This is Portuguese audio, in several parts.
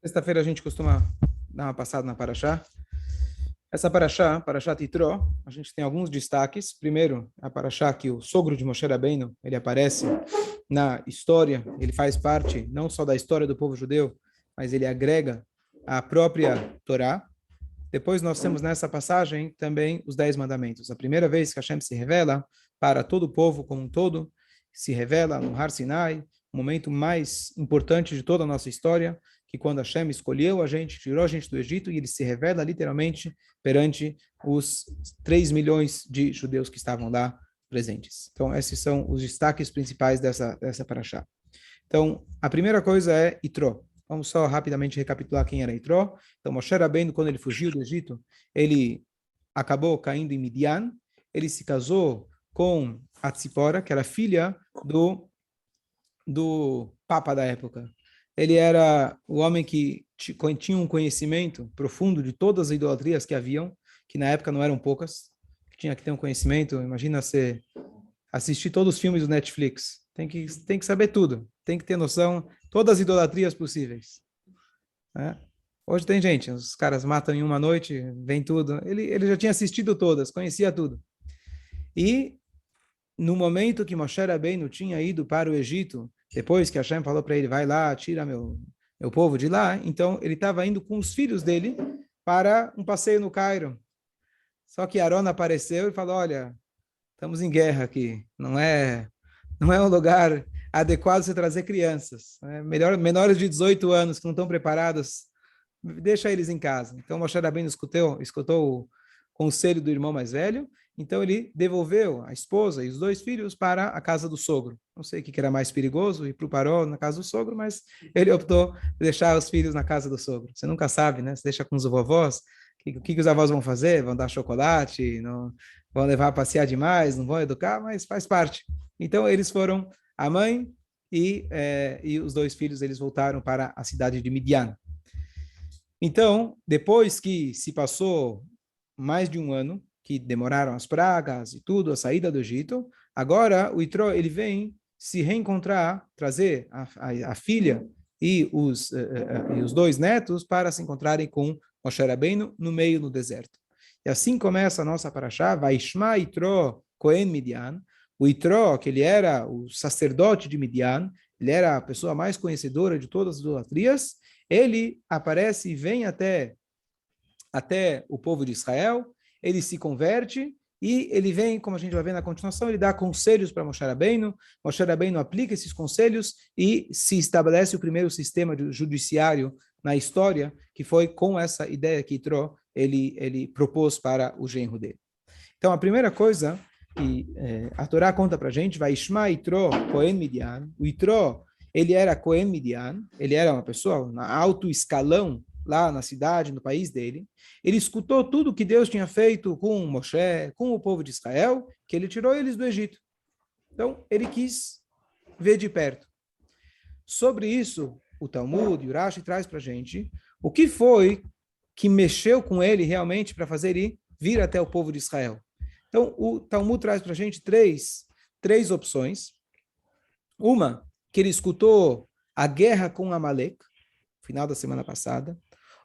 Sexta-feira a gente costuma dar uma passada na Paraxá. Essa Paraxá, Paraxá Titró, a gente tem alguns destaques. Primeiro, a Paraxá que o sogro de Moshe Rabbeinu, ele aparece na história, ele faz parte não só da história do povo judeu, mas ele agrega a própria Torá. Depois nós temos nessa passagem também os 10 mandamentos. A primeira vez que Hashem se revela para todo o povo como um todo, se revela no Har Sinai, o momento mais importante de toda a nossa história, que quando Hashem escolheu a gente, tirou a gente do Egito, e ele se revela literalmente perante os 3 milhões de judeus que estavam lá presentes. Então, esses são os destaques principais dessa paraxá. Então, a primeira coisa é Itró. Vamos só rapidamente recapitular quem era Itró. Então, Moshe Rabbeinu, quando ele fugiu do Egito, ele acabou caindo em Midian, ele se casou com a Tzipora, que era filha do Papa da época. Ele era o homem que tinha um conhecimento profundo de todas as idolatrias que haviam, que na época não eram poucas, que tinha que ter um conhecimento. Imagina você assistir todos os filmes do Netflix, tem que saber tudo, tem que ter noção de todas as idolatrias possíveis, né? Hoje tem gente, os caras matam em uma noite, vem tudo. Ele já tinha assistido todas, conhecia tudo. E no momento que Moshe Rabbeinu tinha ido para o Egito, depois que Hashem falou para ele, vai lá, tira meu povo de lá, então ele estava indo com os filhos dele para um passeio no Cairo. Só que Aaron apareceu e falou, olha, estamos em guerra aqui, não é um lugar adequado você trazer crianças, né? Menores de 18 anos que não estão preparados, deixa eles em casa. Então Moshe Rabbeinu escutou o conselho do irmão mais velho. Então ele devolveu a esposa e os 2 filhos para a casa do sogro. Não sei o que era mais perigoso, ir para o Paró na casa do sogro, mas ele optou por deixar os filhos na casa do sogro. Você nunca sabe, né? Você deixa com os vovós, o que os avós vão fazer? Vão dar chocolate, não, vão levar a passear demais, não vão educar, mas faz parte. Então eles foram, a mãe e os 2 filhos, eles voltaram para a cidade de Midian. Então, depois que se passou mais de um ano, que demoraram as pragas e tudo, a saída do Egito, agora o Itró, ele vem se reencontrar, trazer a filha e os 2 netos para se encontrarem com Moshe Rabbeinu no meio do deserto. E assim começa a nossa paraxá, Vaishma Itró Cohen Midian. O Itró, que ele era o sacerdote de Midian, ele era a pessoa mais conhecedora de todas as idolatrias, ele aparece e vem até o povo de Israel, ele se converte e ele vem, como a gente vai ver na continuação, ele dá conselhos para Moshe Rabbeinu. Moshe Rabbeinu aplica esses conselhos e se estabelece o primeiro sistema judiciário na história, que foi com essa ideia que Itró ele propôs para o genro dele. Então, a primeira coisa que a Torá conta para a gente, vai Ishma Itró Cohen Midian. O Itró, ele era Cohen Midian, ele era uma pessoa na alto escalão lá na cidade, no país dele. Ele escutou tudo que Deus tinha feito com Moshe, com o povo de Israel, que ele tirou eles do Egito. Então, ele quis ver de perto. Sobre isso, o Talmud e o Rashi traz para a gente o que foi que mexeu com ele realmente para fazer ele vir até o povo de Israel. Então, o Talmud traz para a gente três opções. Uma, que ele escutou a guerra com Amalek, final da semana passada.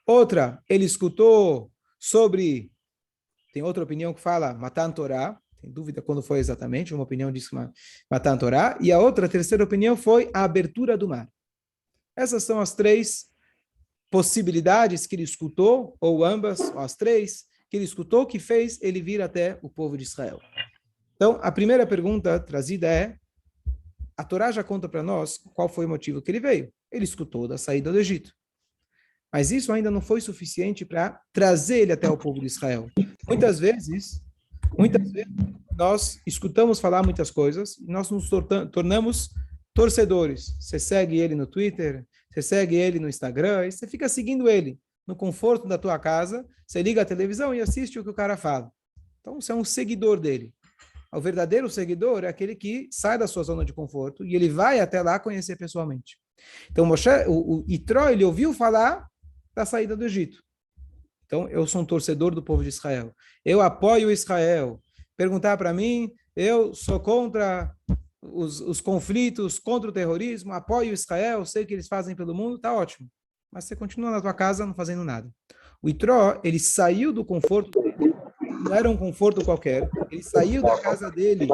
Outra, ele escutou sobre, tem outra opinião que fala Matan Torá, tem dúvida quando foi exatamente, uma opinião diz que Matan Torá, e a terceira opinião foi a abertura do mar. Essas são as 3 possibilidades que ele escutou, ou ambas, ou as 3, que ele escutou, que fez ele vir até o povo de Israel. Então, a primeira pergunta trazida é, a Torá já conta para nós qual foi o motivo que ele veio. Ele escutou da saída do Egito. Mas isso ainda não foi suficiente para trazer ele até o povo de Israel. Muitas vezes, nós escutamos falar muitas coisas e nós nos tornamos torcedores. Você segue ele no Twitter, você segue ele no Instagram, e você fica seguindo ele no conforto da tua casa, você liga a televisão e assiste o que o cara fala. Então, você é um seguidor dele. O verdadeiro seguidor é aquele que sai da sua zona de conforto e ele vai até lá conhecer pessoalmente. Então, o Itró, ele ouviu falar da saída do Egito. Então, eu sou um torcedor do povo de Israel. Eu apoio Israel. Perguntar para mim, eu sou contra os conflitos, contra o terrorismo, apoio Israel, sei o que eles fazem pelo mundo, tá ótimo. mas você continua na tua casa não fazendo nada. O Itró, ele saiu do conforto dele, não era um conforto qualquer, ele saiu da casa dele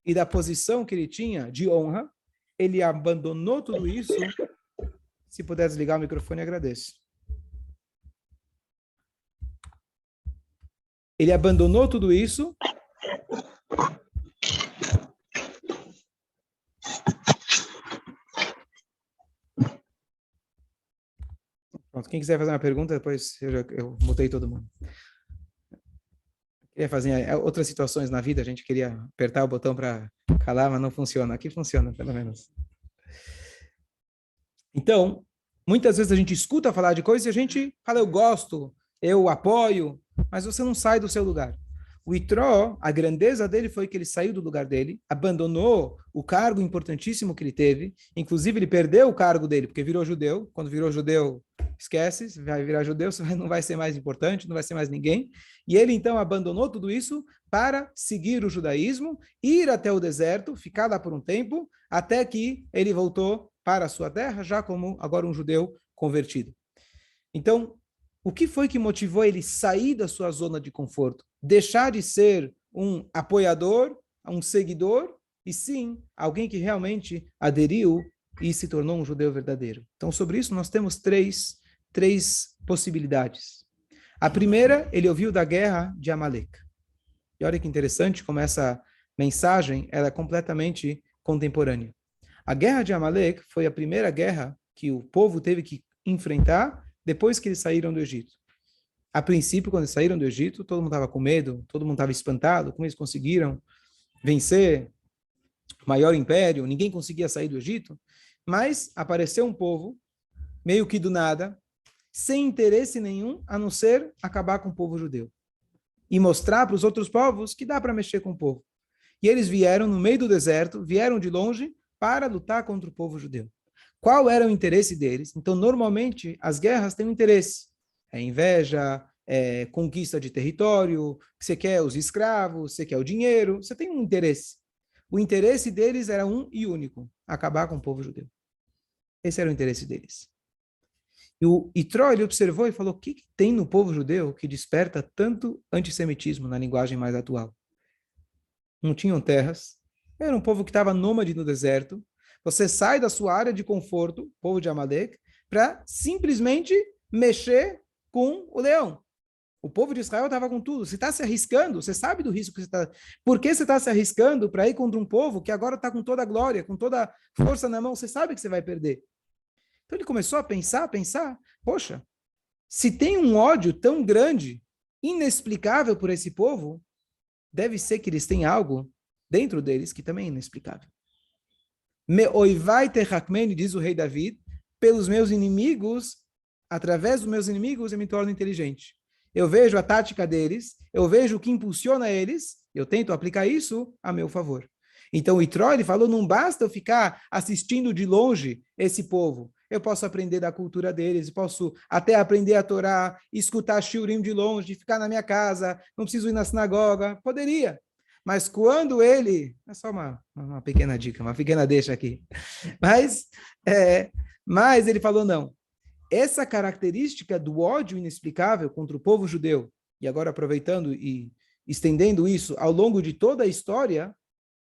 e da posição que ele tinha de honra, ele abandonou tudo isso. Se puder desligar o microfone, agradeço. Ele abandonou tudo isso. Pronto, quem quiser fazer uma pergunta, depois eu mutei todo mundo. Queria fazer outras situações na vida, a gente queria apertar o botão para calar, mas não funciona. Aqui funciona, pelo menos. Então, muitas vezes a gente escuta falar de coisas e a gente fala, eu gosto, eu apoio, mas você não sai do seu lugar. O Itró, a grandeza dele foi que ele saiu do lugar dele, abandonou o cargo importantíssimo que ele teve, inclusive ele perdeu o cargo dele, porque virou judeu. Quando virou judeu, esquece, vai virar judeu, você não vai ser mais importante, não vai ser mais ninguém. E ele então abandonou tudo isso para seguir o judaísmo, ir até o deserto, ficar lá por um tempo, até que ele voltou para a sua terra, já como agora um judeu convertido. Então, o que foi que motivou ele sair da sua zona de conforto? Deixar de ser um apoiador, um seguidor, e sim, alguém que realmente aderiu e se tornou um judeu verdadeiro. Então, sobre isso, nós temos três possibilidades. A primeira, ele ouviu da guerra de Amalek. E olha que interessante como essa mensagem ela é completamente contemporânea. A guerra de Amalek foi a primeira guerra que o povo teve que enfrentar depois que eles saíram do Egito. A princípio, quando eles saíram do Egito, todo mundo estava com medo, todo mundo estava espantado, como eles conseguiram vencer o maior império, ninguém conseguia sair do Egito, mas apareceu um povo, meio que do nada, sem interesse nenhum, a não ser acabar com o povo judeu. E mostrar para os outros povos que dá para mexer com o povo. E eles vieram no meio do deserto, vieram de longe para lutar contra o povo judeu. Qual era o interesse deles? Então, normalmente, as guerras têm um interesse. É inveja, é conquista de território, você quer os escravos, você quer o dinheiro, você tem um interesse. O interesse deles era um e único, acabar com o povo judeu. Esse era o interesse deles. E o Itró, ele observou e falou, o que tem no povo judeu que desperta tanto antissemitismo na linguagem mais atual? Não tinham terras, era um povo que estava nômade no deserto. Você sai da sua área de conforto, povo de Amalek, para simplesmente mexer com o leão. O povo de Israel estava com tudo. Você está se arriscando, você sabe do risco que você está. Por que você está se arriscando para ir contra um povo que agora está com toda a glória, com toda a força na mão? Você sabe que você vai perder. Então ele começou a pensar, poxa, se tem um ódio tão grande, inexplicável por esse povo, deve ser que eles têm algo dentro deles que também é inexplicável. Me oivai terrakmeni, diz o rei David, pelos meus inimigos, através dos meus inimigos eu me torno inteligente. Eu vejo a tática deles, eu vejo o que impulsiona eles, eu tento aplicar isso a meu favor. Então o Itró, ele falou, não basta eu ficar assistindo de longe esse povo. Eu posso aprender da cultura deles, posso até aprender a Torá, escutar shiurim de longe, ficar na minha casa, não preciso ir na sinagoga. Poderia. Mas quando ele... É só uma pequena dica, uma pequena deixa aqui. Mas ele falou, não. Essa característica do ódio inexplicável contra o povo judeu, e agora aproveitando e estendendo isso ao longo de toda a história,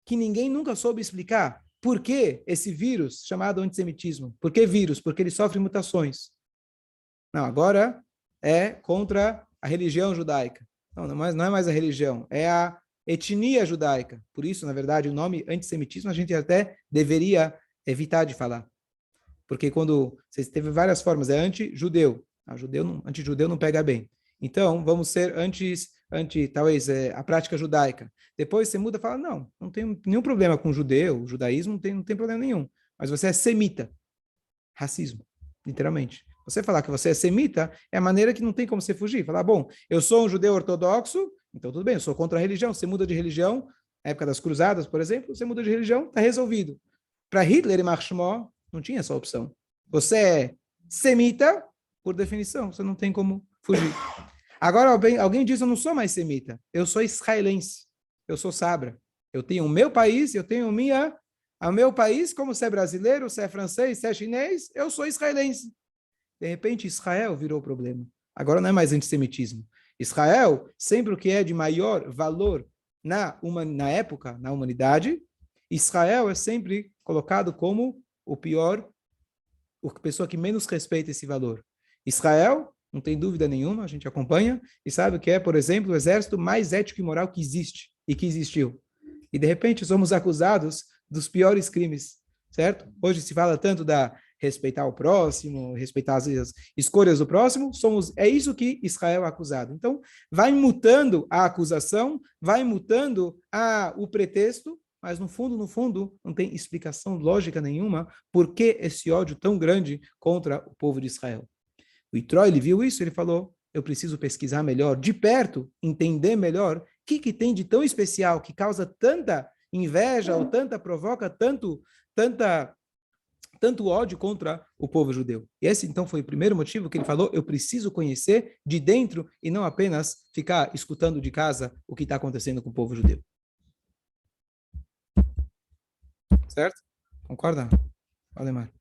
que ninguém nunca soube explicar. Por que esse vírus chamado antissemitismo? Por que vírus? Porque ele sofre mutações. Não, agora é contra a religião judaica. Não é mais a religião, é a etnia judaica. Por isso, na verdade, o nome antissemitismo a gente até deveria evitar de falar. Porque quando você teve várias formas, é anti-judeu. Anti-judeu não pega bem. Então, vamos ser talvez, a prática judaica. Depois você muda e fala, não tem nenhum problema com judeu, o judaísmo não tem problema nenhum. Mas você é semita. Racismo, literalmente. Você falar que você é semita é a maneira que não tem como você fugir. Falar, bom, eu sou um judeu ortodoxo, então tudo bem, eu sou contra a religião. Você muda de religião, na época das cruzadas, por exemplo, você muda de religião, está resolvido. Para Hitler e Marx não tinha essa opção. Você é semita, por definição, você não tem como fugir. Agora, alguém diz, eu não sou mais semita, eu sou israelense, eu sou sabra. Eu tenho o meu país, eu tenho minha O meu país, como você é brasileiro, você é francês, você é chinês, eu sou israelense. De repente, Israel virou o problema. Agora não é mais antissemitismo. Israel, sempre o que é de maior valor na época, na humanidade, Israel é sempre colocado como o pior, a pessoa que menos respeita esse valor. Israel, não tem dúvida nenhuma, a gente acompanha e sabe que é, por exemplo, o exército mais ético e moral que existe e que existiu. E de repente somos acusados dos piores crimes, certo? Hoje se fala tanto da respeitar o próximo, respeitar as escolhas do próximo, é isso que Israel é acusado. Então, vai mutando a acusação, vai mutando o pretexto, mas no fundo, não tem explicação lógica nenhuma por que esse ódio tão grande contra o povo de Israel. O Itró, ele viu isso, ele falou, eu preciso pesquisar melhor, de perto, entender melhor o que tem de tão especial, que causa tanta inveja ou provoca tanto ódio contra o povo judeu. E esse, então, foi o primeiro motivo que ele falou, eu preciso conhecer de dentro e não apenas ficar escutando de casa o que está acontecendo com o povo judeu. Certo? Concorda? Valdemar.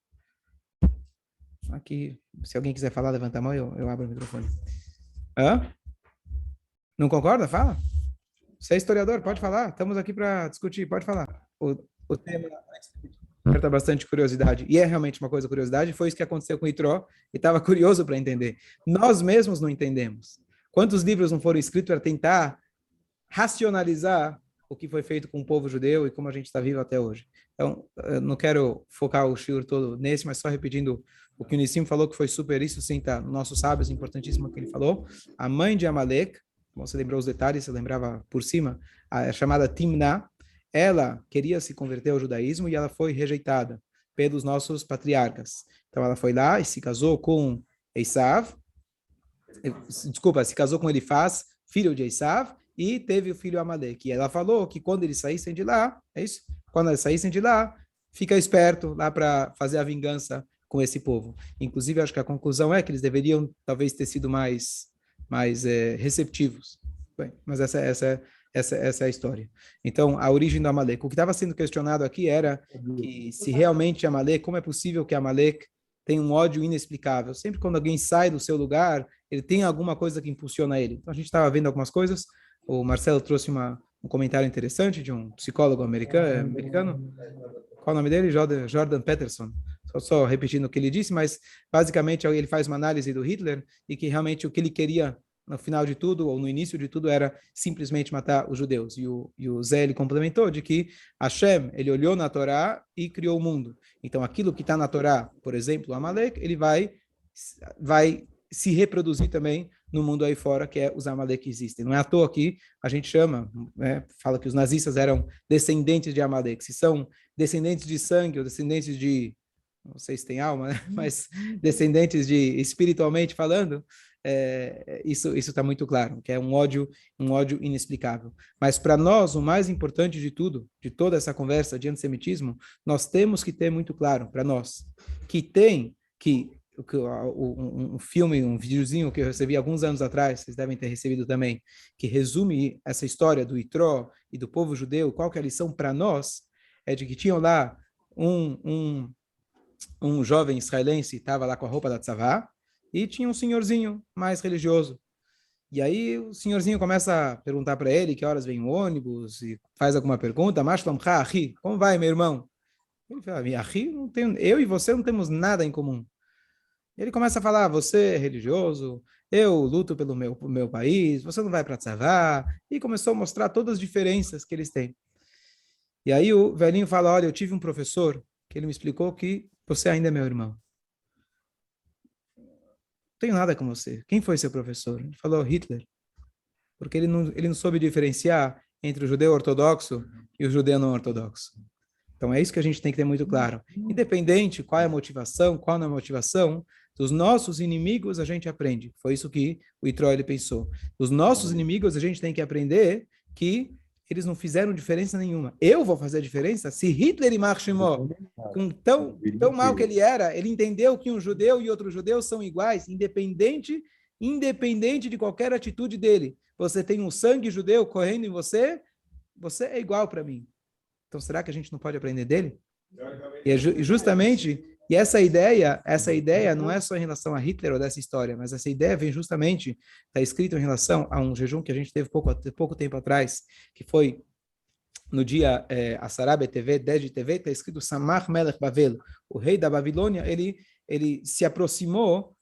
Aqui, se alguém quiser falar, levanta a mão, eu abro o microfone. Hã? Não concorda? Fala. Você é historiador, pode falar. Estamos aqui para discutir, pode falar. O tema desperta bastante curiosidade. E é realmente uma coisa curiosidade. Foi isso que aconteceu com o Itró. E estava curioso para entender. Nós mesmos não entendemos. Quantos livros não foram escritos para tentar racionalizar o que foi feito com o povo judeu e como a gente está vivo até hoje. Então, eu não quero focar o shiur todo nesse, mas só repetindo o que o Nissim falou, que foi super isso, sim, tá nos nossos sábios, importantíssimo que ele falou. A mãe de Amalek, você lembrou os detalhes, você lembrava por cima, a chamada Timná, ela queria se converter ao judaísmo e ela foi rejeitada pelos nossos patriarcas. Então, ela foi lá e se casou com Esav, desculpa, se casou com Elifaz, filho de Esav, e teve o filho Amalek. E ela falou que quando eles saíssem de lá, é isso? Quando eles saíssem de lá, fica esperto lá para fazer a vingança com esse povo. Inclusive, acho que a conclusão é que eles deveriam talvez ter sido mais receptivos. Bem, mas essa é a história. Então, a origem do Amalek. O que estava sendo questionado aqui era que se realmente Amalek, como é possível que Amalek tem um ódio inexplicável? Sempre quando alguém sai do seu lugar, ele tem alguma coisa que impulsiona ele. Então, a gente estava vendo algumas coisas. O Marcelo trouxe um comentário interessante de um psicólogo americano. Qual o nome dele? Jordan Peterson. Só repetindo o que ele disse, mas basicamente ele faz uma análise do Hitler e que realmente o que ele queria no final de tudo, ou no início de tudo, era simplesmente matar os judeus. E o Zé, ele complementou de que Hashem, ele olhou na Torá e criou o mundo. Então, aquilo que está na Torá, por exemplo, o Amalek, ele vai se reproduzir também no mundo aí fora, que é os Amalek que existem. Não é à toa que a gente chama, fala que os nazistas eram descendentes de Amalek. Se são descendentes de sangue ou descendentes de, não sei se tem alma, né? Mas descendentes de, espiritualmente falando, isso está muito claro, que é um ódio inexplicável. Mas para nós, o mais importante de tudo, de toda essa conversa de antissemitismo, nós temos que ter muito claro para nós que um filme, um videozinho que eu recebi alguns anos atrás, vocês devem ter recebido também, que resume essa história do Itró e do povo judeu, qual que é a lição para nós, é de que tinham lá um jovem israelense, estava lá com a roupa da tzavá, e tinha um senhorzinho mais religioso. E aí o senhorzinho começa a perguntar para ele que horas vem o ônibus, e faz alguma pergunta, como vai, meu irmão? Ele fala, eu e você não temos nada em comum. Ele começa a falar, você é religioso, eu luto pelo meu país, você não vai para tzavá, e começou a mostrar todas as diferenças que eles têm. E aí o velhinho fala, olha, eu tive um professor que ele me explicou que você ainda é meu irmão. Não tenho nada com você. Quem foi seu professor? Ele falou, Hitler. Porque ele não soube diferenciar entre o judeu ortodoxo e o judeu não ortodoxo. Então é isso que a gente tem que ter muito claro. Independente qual é a motivação, qual não é a motivação, dos nossos inimigos a gente aprende. Foi isso que o Itró ele pensou. Dos nossos inimigos a gente tem que aprender que eles não fizeram diferença nenhuma. Eu vou fazer a diferença? Se Hitler e Marshimó, com tão mal que ele era, ele entendeu que um judeu e outro judeu são iguais, independente de qualquer atitude dele. Você tem um sangue judeu correndo em você, você é igual para mim. Então, será que a gente não pode aprender dele? E justamente, e essa ideia não é só em relação a Hitler ou dessa história, mas essa ideia vem justamente, está escrito em relação a um jejum que a gente teve pouco tempo atrás, que foi no dia Asará BTV, 10 de TV, está escrito Samach Melech Bavel, o rei da Babilônia, ele se aproximou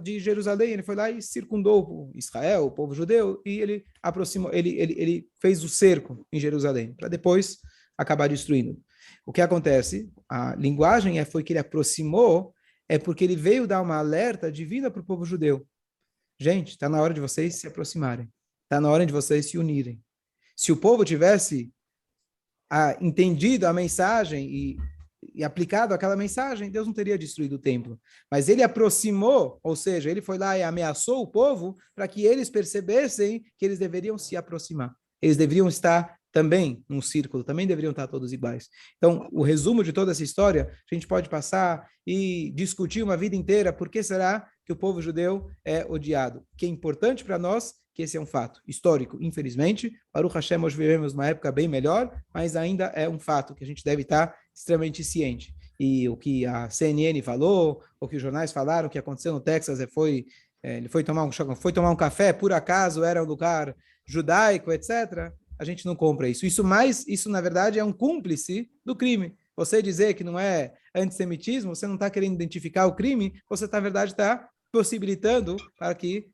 de Jerusalém, ele foi lá e circundou Israel, o povo judeu, e ele aproximou, ele fez o cerco em Jerusalém, para depois acabar destruindo. O que acontece? A linguagem foi que ele aproximou, é porque ele veio dar uma alerta divina para o povo judeu. Gente, está na hora de vocês se aproximarem. Está na hora de vocês se unirem. Se o povo tivesse entendido a mensagem e aplicado aquela mensagem, Deus não teria destruído o templo. Mas ele aproximou, ou seja, ele foi lá e ameaçou o povo para que eles percebessem que eles deveriam se aproximar. Eles deveriam estar também num círculo, também deveriam estar todos iguais. Então, o resumo de toda essa história, a gente pode passar e discutir uma vida inteira por que será que o povo judeu é odiado. O que é importante para nós que esse é um fato histórico, infelizmente. Baruch Hashem, hoje vivemos uma época bem melhor, mas ainda é um fato que a gente deve estar extremamente ciente. E o que a CNN falou, o que os jornais falaram, o que aconteceu no Texas, ele foi tomar um café, por acaso era um lugar judaico, etc. A gente não compra isso. Isso na verdade, é um cúmplice do crime. Você dizer que não é antissemitismo, você não está querendo identificar o crime, você, na verdade, está possibilitando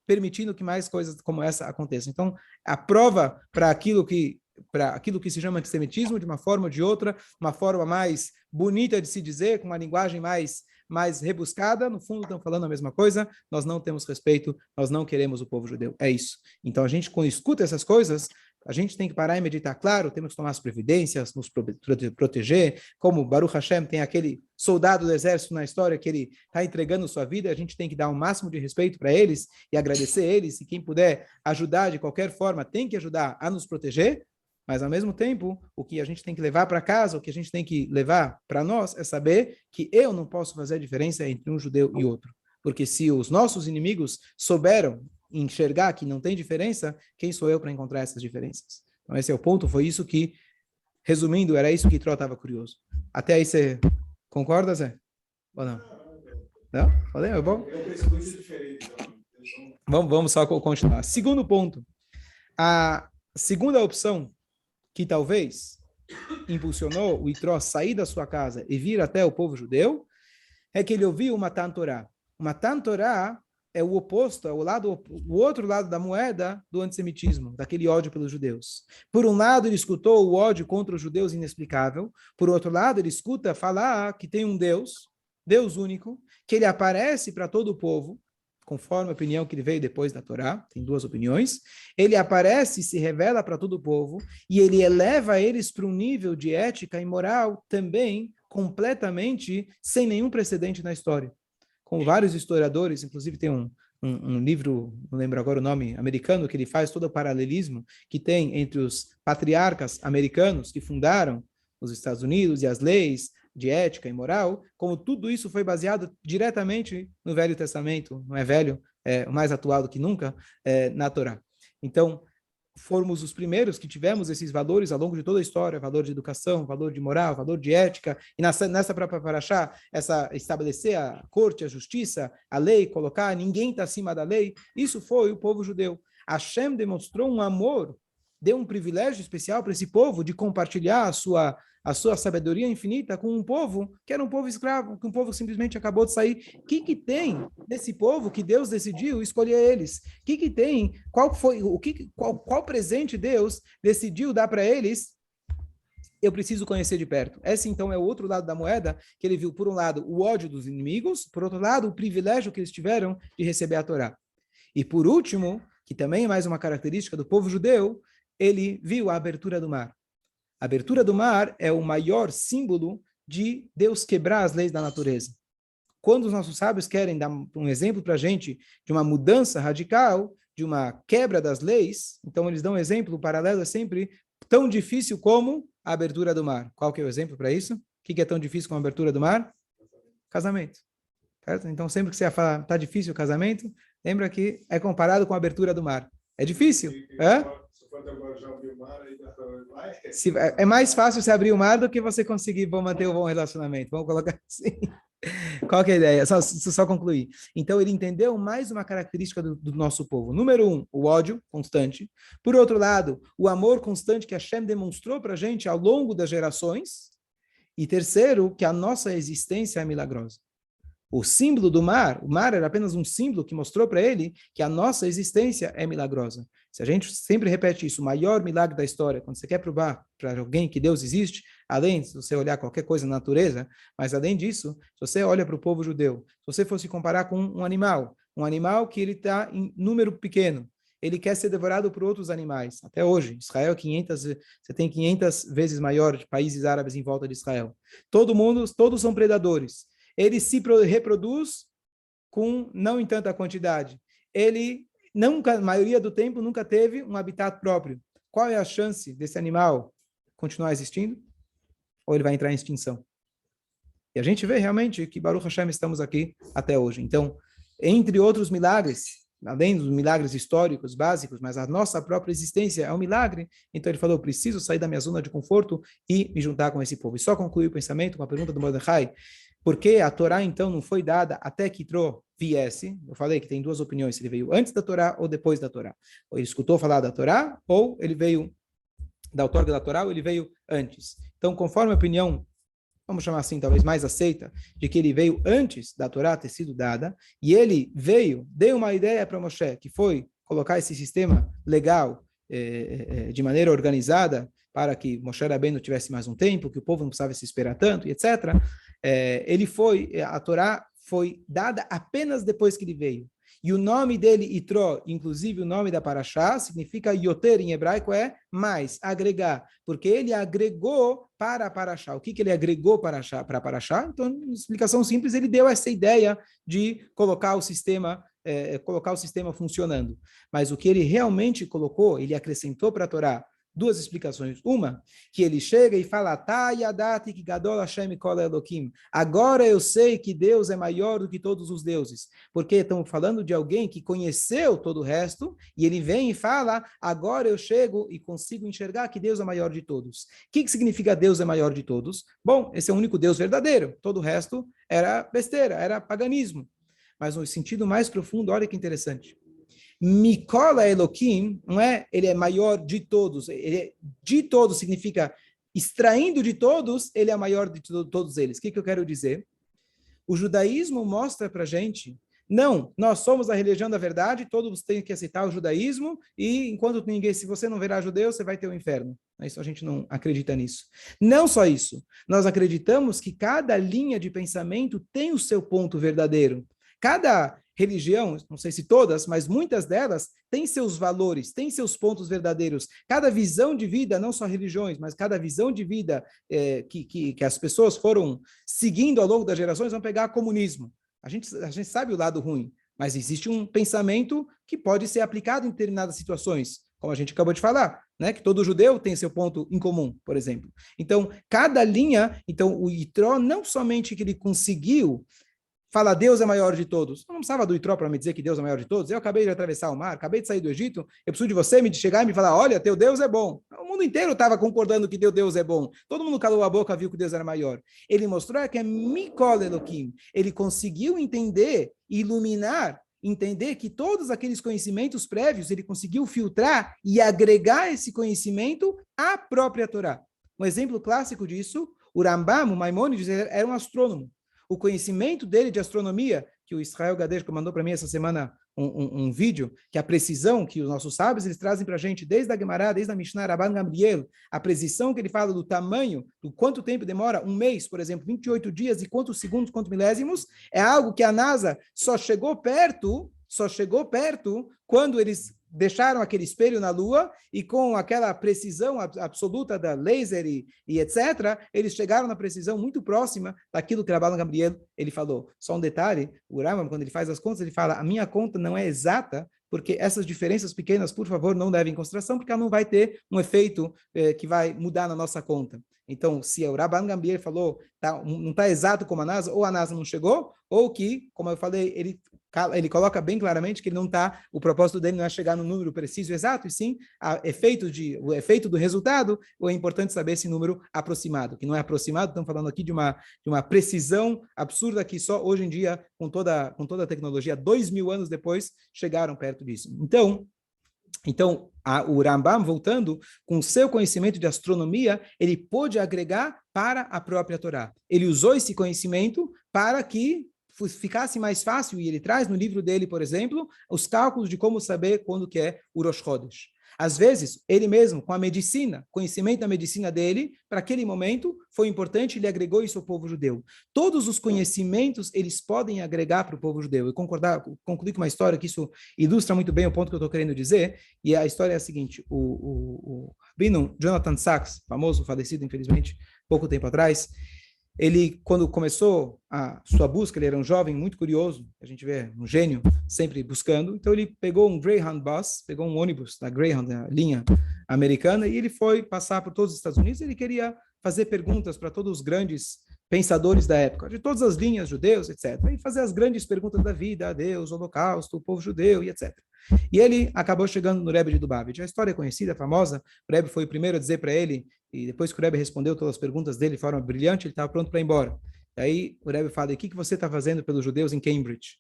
permitindo que mais coisas como essa aconteçam. Então, a prova para aquilo que se chama antissemitismo, de uma forma ou de outra, uma forma mais bonita de se dizer, com uma linguagem mais rebuscada, no fundo estão falando a mesma coisa, nós não temos respeito, nós não queremos o povo judeu. É isso. Então, a gente, quando escuta essas coisas, a gente tem que parar e meditar. Claro, temos que tomar as providências, nos proteger, como Baruch Hashem tem aquele soldado do exército na história que ele está entregando sua vida, a gente tem que dar o máximo de respeito para eles e agradecer eles, e quem puder ajudar de qualquer forma, tem que ajudar a nos proteger, mas ao mesmo tempo, o que a gente tem que levar para casa, o que a gente tem que levar para nós é saber que eu não posso fazer a diferença entre um judeu e outro. Porque se os nossos inimigos souberam enxergar que não tem diferença, quem sou eu para encontrar essas diferenças? Então esse é o ponto, foi isso que, resumindo, era isso que Tró estava curioso. Até aí você concorda, Zé? Ou não? Não? Falei, é bom? Vamos só continuar. Segundo ponto. A segunda opção que talvez impulsionou o Itró sair da sua casa e vir até o povo judeu é que ele ouviu o Matan Torá. O Matan Torá é o oposto, é o outro lado da moeda do antissemitismo, daquele ódio pelos judeus. Por um lado, ele escutou o ódio contra os judeus inexplicável. Por outro lado, ele escuta falar que tem um Deus, Deus único, que ele aparece para todo o povo, conforme a opinião que ele veio depois da Torá, tem duas opiniões. Ele aparece e se revela para todo o povo, e ele eleva eles para um nível de ética e moral também completamente sem nenhum precedente na história. Com vários historiadores, inclusive tem um livro, não lembro agora o nome, americano, que ele faz todo o paralelismo que tem entre os patriarcas americanos que fundaram os Estados Unidos e as leis de ética e moral, como tudo isso foi baseado diretamente no Velho Testamento, não é velho, é mais atual do que nunca, na Torá. Então, fomos os primeiros que tivemos esses valores ao longo de toda a história, valor de educação, valor de moral, valor de ética, e nessa própria paraxá, estabelecer a corte, a justiça, a lei, colocar ninguém está acima da lei, isso foi o povo judeu. Hashem demonstrou um amor, deu um privilégio especial para esse povo de compartilhar a sua sabedoria infinita com um povo que era um povo escravo, que um povo simplesmente acabou de sair. O que tem nesse povo que Deus decidiu escolher eles? O que tem? Qual presente Deus decidiu dar para eles? Eu preciso conhecer de perto. Esse, então, é o outro lado da moeda, que ele viu, por um lado, o ódio dos inimigos, por outro lado, o privilégio que eles tiveram de receber a Torá. E, por último, que também é mais uma característica do povo judeu, ele viu a abertura do mar. A abertura do mar é o maior símbolo de Deus quebrar as leis da natureza. Quando os nossos sábios querem dar um exemplo para a gente de uma mudança radical, de uma quebra das leis, então eles dão um exemplo, o paralelo é sempre tão difícil como a abertura do mar. Qual que é o exemplo para isso? O que é tão difícil como a abertura do mar? Casamento. Certo? Então, sempre que você fala está difícil o casamento, lembra que é comparado com a abertura do mar. É difícil? É? É mais fácil você abrir o mar do que você conseguir manter um bom relacionamento. Vamos colocar assim. Qual que é a ideia? Só concluir. Então, ele entendeu mais uma característica do nosso povo. Número um, o ódio constante. Por outro lado, o amor constante que Hashem demonstrou para a gente ao longo das gerações. E terceiro, que a nossa existência é milagrosa. O símbolo do mar, o mar era apenas um símbolo que mostrou para ele que a nossa existência é milagrosa. Se a gente sempre repete isso, o maior milagre da história, quando você quer provar para alguém que Deus existe, além de você olhar qualquer coisa na natureza, mas além disso, se você olha para o povo judeu, se você fosse comparar com um animal que ele está em número pequeno, ele quer ser devorado por outros animais. Até hoje, Israel, você tem 500 vezes maior de países árabes em volta de Israel. Todos são predadores. Ele se reproduz com não em tanta quantidade. Ele nunca, a maioria do tempo, nunca teve um habitat próprio. Qual é a chance desse animal continuar existindo? Ou ele vai entrar em extinção? E a gente vê realmente que Baruch Hashem estamos aqui até hoje. Então, entre outros milagres, além dos milagres históricos básicos, mas a nossa própria existência é um milagre. Então ele falou, preciso sair da minha zona de conforto e me juntar com esse povo. E só concluir o pensamento com a pergunta do Mordecai, por que a Torá, então, não foi dada até que Yitro viesse? Eu falei que tem duas opiniões, se ele veio antes da Torá ou depois da Torá. Ou ele escutou falar da Torá, ou ele veio da outorga da Torá, ou ele veio antes. Então, conforme a opinião, vamos chamar assim, talvez mais aceita, de que ele veio antes da Torá ter sido dada, e ele deu uma ideia para Moshe, que foi colocar esse sistema legal, de maneira organizada, para que Moshe Rabbeinu tivesse mais um tempo, que o povo não precisava se esperar tanto, e etc. A Torá foi dada apenas depois que ele veio. E o nome dele, Yitro, inclusive o nome da Parashá, significa Yoter em hebraico, é mais, agregar, porque ele agregou para a Parashá. O que ele agregou para a Parashá? Então, em explicação simples, ele deu essa ideia de colocar o sistema funcionando. Mas o que ele realmente colocou, ele acrescentou para a Torá duas explicações. Uma, que ele chega e fala, agora eu sei que Deus é maior do que todos os deuses. Porque estamos falando de alguém que conheceu todo o resto, e ele vem e fala, agora eu chego e consigo enxergar que Deus é maior de todos. O que significa Deus é maior de todos? Bom, esse é o único Deus verdadeiro. Todo o resto era besteira, era paganismo. Mas no sentido mais profundo, olha que interessante. Mikola Elohim, não é? Ele é maior de todos. De todos significa extraindo de todos, ele é maior de todos eles. O que eu quero dizer? O judaísmo mostra para a gente, não, nós somos a religião da verdade, todos têm que aceitar o judaísmo, e enquanto se você não virar judeu, você vai ter o inferno. Isso a gente não acredita nisso. Não só isso, nós acreditamos que cada linha de pensamento tem o seu ponto verdadeiro. Cada religião, não sei se todas, mas muitas delas têm seus valores, têm seus pontos verdadeiros. Cada visão de vida, não só religiões, mas cada visão de vida que as pessoas foram seguindo ao longo das gerações, vão pegar comunismo. A gente sabe o lado ruim, mas existe um pensamento que pode ser aplicado em determinadas situações, como a gente acabou de falar, né? Que todo judeu tem seu ponto em comum, por exemplo. Então, cada linha, o Yitro, não somente que ele conseguiu fala, Deus é maior de todos. Eu não precisava do Yitro para me dizer que Deus é maior de todos. Eu acabei de atravessar o mar, acabei de sair do Egito. Eu preciso de você me chegar e me falar, olha, teu Deus é bom. O mundo inteiro estava concordando que teu Deus é bom. Todo mundo calou a boca, viu que Deus era maior. Ele mostrou que é Mikol Elohim. Ele conseguiu entender, iluminar, entender que todos aqueles conhecimentos prévios, ele conseguiu filtrar e agregar esse conhecimento à própria Torá. Um exemplo clássico disso, o Rambam, o Maimônides, era um astrônomo. O conhecimento dele de astronomia, que o Israel Gadesco mandou para mim essa semana um vídeo, que a precisão que os nossos sábios eles trazem para a gente, desde a Gemara, desde a Mishnah, Rabban Gamliel, a precisão que ele fala do tamanho, do quanto tempo demora, um mês, por exemplo, 28 dias, e quantos segundos, quantos milésimos, é algo que a NASA só chegou perto quando eles deixaram aquele espelho na Lua e com aquela precisão absoluta da laser e etc., eles chegaram na precisão muito próxima daquilo que Rabban Gamliel ele falou. Só um detalhe, o Rambam, quando ele faz as contas, ele fala, a minha conta não é exata, porque essas diferenças pequenas, por favor, não levem em consideração, porque ela não vai ter um efeito que vai mudar na nossa conta. Então, se o Rabban Gamliel falou, não está exato como a NASA, ou a NASA não chegou, ou que, como eu falei, ele ele coloca bem claramente que ele não está, o propósito dele não é chegar no número preciso e exato, e sim o efeito do resultado, ou é importante saber esse número aproximado, que não é aproximado, estamos falando aqui de uma precisão absurda que só hoje em dia, com toda a tecnologia, 2000 anos depois, chegaram perto disso. Então, o Rambam, voltando, com seu conhecimento de astronomia, ele pôde agregar para a própria Torá. Ele usou esse conhecimento para que ficasse mais fácil, e ele traz no livro dele, por exemplo, os cálculos de como saber quando que é o Rosh Chodesh. Às vezes, ele mesmo, com a medicina, conhecimento da medicina dele, para aquele momento, foi importante, ele agregou isso ao povo judeu. Todos os conhecimentos, eles podem agregar para o povo judeu. Eu concluí com uma história que isso ilustra muito bem o ponto que eu estou querendo dizer, e a história é a seguinte, o Rabino Jonathan Sacks, famoso, falecido, infelizmente, pouco tempo atrás, ele, quando começou a sua busca, ele era um jovem muito curioso, a gente vê um gênio sempre buscando, então ele pegou um Greyhound bus, pegou um ônibus da Greyhound, da linha americana, e ele foi passar por todos os Estados Unidos, ele queria fazer perguntas para todos os grandes pensadores da época, de todas as linhas, judeus, etc., e fazer as grandes perguntas da vida, a Deus, o Holocausto, o povo judeu, e etc. E ele acabou chegando no Rebbe de Lubavitch. A história é conhecida, famosa, o Rebbe foi o primeiro a dizer para ele, e depois que o Rebbe respondeu todas as perguntas dele de forma brilhante, ele estava pronto para ir embora. E aí o Rebbe fala, e o que você está fazendo pelos judeus em Cambridge?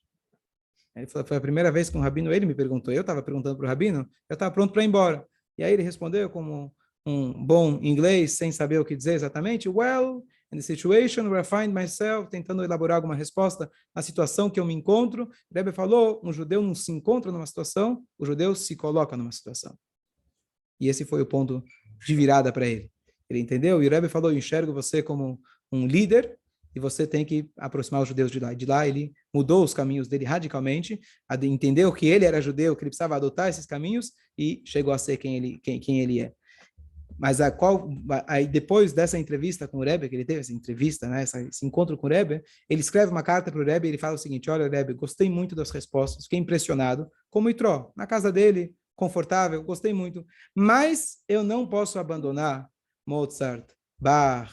Ele falou, foi a primeira vez que um rabino, ele me perguntou, eu estava perguntando para o rabino, eu estava pronto para ir embora. E aí ele respondeu como um bom inglês, sem saber o que dizer exatamente, well, in the situation where I find myself, tentando elaborar alguma resposta na situação que eu me encontro. O Rebbe falou, um judeu não se encontra numa situação, o judeu se coloca numa situação. E esse foi o ponto de virada para ele. Ele entendeu? E o Rebbe falou, eu enxergo você como um líder e você tem que aproximar os judeus de lá. E de lá ele mudou os caminhos dele radicalmente, entendeu que ele era judeu, que ele precisava adotar esses caminhos e chegou a ser quem ele é. Mas aí depois dessa entrevista com o Rebbe, que ele teve essa entrevista, né, esse encontro com o Rebbe, ele escreve uma carta para o Rebbe e ele fala o seguinte, olha Rebbe, gostei muito das respostas, fiquei impressionado, como Itró, na casa dele, confortável, gostei muito, mas eu não posso abandonar Mozart, Bach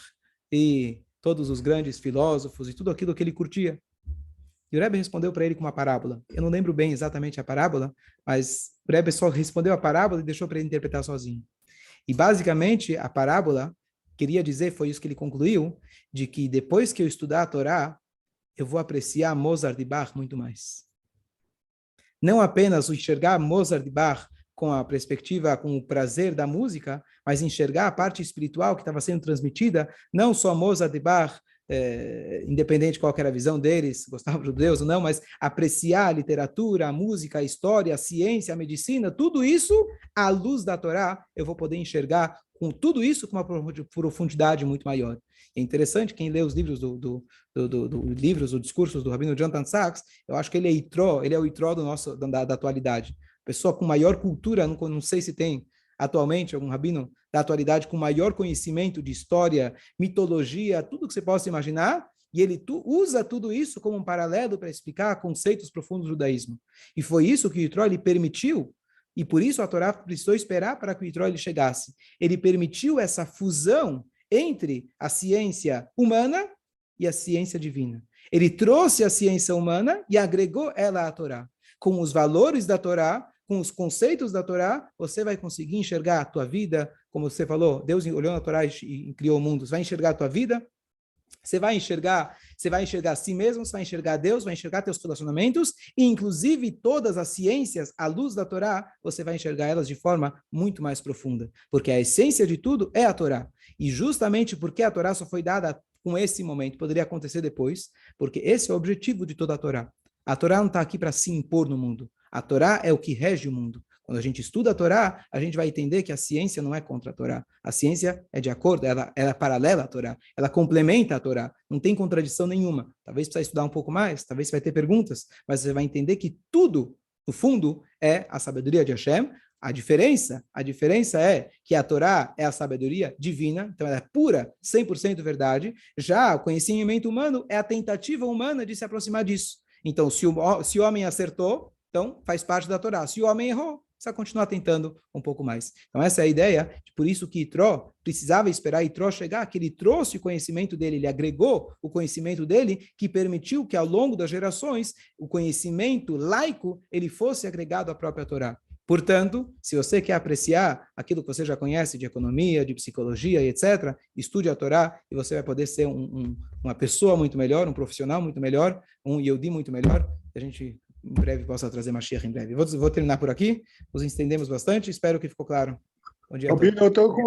e todos os grandes filósofos e tudo aquilo que ele curtia. E o Rebbe respondeu para ele com uma parábola. Eu não lembro bem exatamente a parábola, mas o Rebbe só respondeu a parábola e deixou para ele interpretar sozinho. E basicamente a parábola queria dizer, foi isso que ele concluiu, de que depois que eu estudar a Torá, eu vou apreciar Mozart e Bach muito mais. Não apenas enxergar Mozart e Bach com a perspectiva, com o prazer da música, mas enxergar a parte espiritual que estava sendo transmitida, não só Mozart e Bach, independente de qual era a visão deles, gostavam de judeus ou não, mas apreciar a literatura, a música, a história, a ciência, a medicina, tudo isso, à luz da Torá, eu vou poder enxergar com tudo isso com uma profundidade muito maior. É interessante, quem lê os livros livros, os discursos do Rabino Jonathan Sacks, eu acho que ele é o Itró da atualidade. Pessoa com maior cultura, não sei se tem atualmente algum rabino da atualidade com maior conhecimento de história, mitologia, tudo que você possa imaginar, e ele usa tudo isso como um paralelo para explicar conceitos profundos do judaísmo. E foi isso que o Yitro ele permitiu, e por isso a Torá precisou esperar para que o Yitro ele chegasse. Ele permitiu essa fusão entre a ciência humana e a ciência divina. Ele trouxe a ciência humana e agregou ela à Torá. Com os valores da Torá, com os conceitos da Torá, você vai conseguir enxergar a tua vida, como você falou, Deus olhou na Torá e criou o mundo, você vai enxergar a tua vida, você vai enxergar a si mesmo, você vai enxergar Deus, vai enxergar teus relacionamentos, e inclusive todas as ciências, à luz da Torá, você vai enxergar elas de forma muito mais profunda, porque a essência de tudo é a Torá. E justamente porque a Torá só foi dada com esse momento, poderia acontecer depois, porque esse é o objetivo de toda a Torá. A Torá não está aqui para se impor no mundo. A Torá é o que rege o mundo. Quando a gente estuda a Torá, a gente vai entender que a ciência não é contra a Torá. A ciência é de acordo, ela é paralela à Torá. Ela complementa a Torá. Não tem contradição nenhuma. Talvez precise estudar um pouco mais, talvez você vai ter perguntas, mas você vai entender que tudo, no fundo, é a sabedoria de Hashem. A diferença é que a Torá é a sabedoria divina, então ela é pura, 100% verdade. Já o conhecimento humano é a tentativa humana de se aproximar disso. Então, se o homem acertou, então faz parte da Torá. Se o homem errou, precisa continuar tentando um pouco mais. Então, essa é a ideia, por isso que Itró precisava esperar Itró chegar, que ele trouxe o conhecimento dele, ele agregou o conhecimento dele, que permitiu que ao longo das gerações, o conhecimento laico, ele fosse agregado à própria Torá. Portanto, se você quer apreciar aquilo que você já conhece de economia, de psicologia e etc., estude a Torá e você vai poder ser uma pessoa muito melhor, um profissional muito melhor, um Yehudi muito melhor. A gente em breve possa trazer Mashiach em breve. Vou terminar por aqui, nos entendemos bastante, espero que ficou claro. Bom dia a todos.